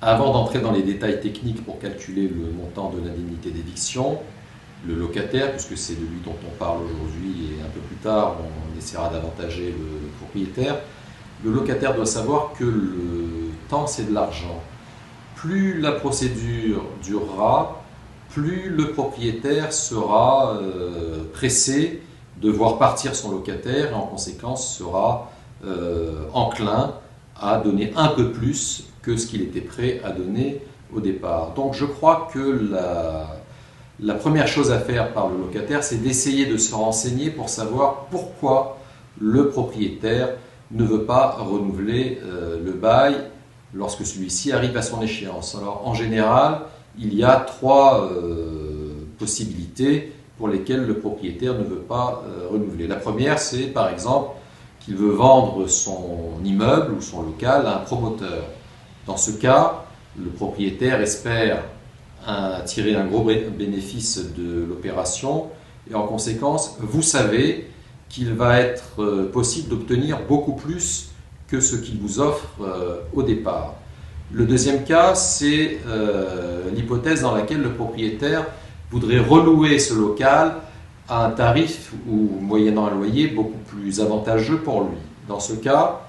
Avant d'entrer dans les détails techniques pour calculer le montant de l'indemnité d'éviction, le locataire, puisque c'est de lui dont on parle aujourd'hui et un peu plus tard on essaiera d'avantager le propriétaire, le locataire doit savoir que le temps c'est de l'argent. Plus la procédure durera, plus le propriétaire sera pressé de voir partir son locataire et en conséquence sera enclin à donner un peu plus que ce qu'il était prêt à donner au départ. Donc je crois que la première chose à faire par le locataire, c'est d'essayer de se renseigner pour savoir pourquoi le propriétaire ne veut pas renouveler le bail lorsque celui-ci arrive à son échéance. Alors en général, il y a trois possibilités pour lesquelles le propriétaire ne veut pas renouveler. La première, c'est par exemple qu'il veut vendre son immeuble ou son local à un promoteur. Dans ce cas, le propriétaire espère tirer un gros bénéfice de l'opération et en conséquence, vous savez qu'il va être possible d'obtenir beaucoup plus que ce qu'il vous offre au départ. Le deuxième cas, c'est l'hypothèse dans laquelle le propriétaire voudrait relouer ce local à un tarif ou moyennant un loyer beaucoup plus avantageux pour lui. Dans ce cas,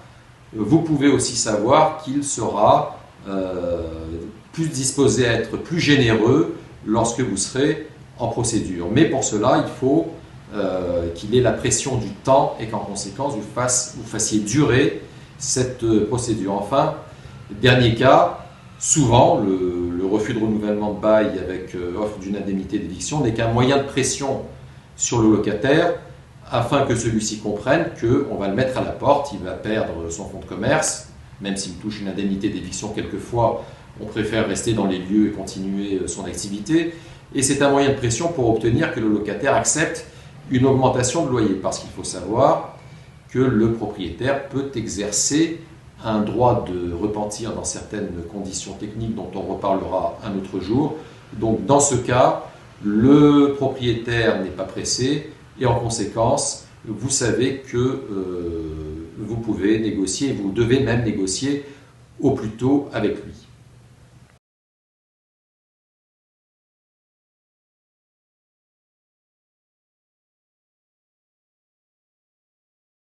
vous pouvez aussi savoir qu'il sera plus disposé à être plus généreux lorsque vous serez en procédure. Mais pour cela, il faut qu'il ait la pression du temps et qu'en conséquence, vous fassiez durer cette procédure. Enfin, dernier cas, souvent, le refus de renouvellement de bail avec offre d'une indemnité d'éviction n'est qu'un moyen de pression sur le locataire afin que celui-ci comprenne qu'on va le mettre à la porte, il va perdre son fonds de commerce, même s'il touche une indemnité d'éviction quelquefois, on préfère rester dans les lieux et continuer son activité. Et c'est un moyen de pression pour obtenir que le locataire accepte une augmentation de loyer, parce qu'il faut savoir que le propriétaire peut exercer un droit de repentir dans certaines conditions techniques dont on reparlera un autre jour. Donc dans ce cas, le propriétaire n'est pas pressé et en conséquence, vous savez que vous pouvez négocier, vous devez même négocier au plus tôt avec lui.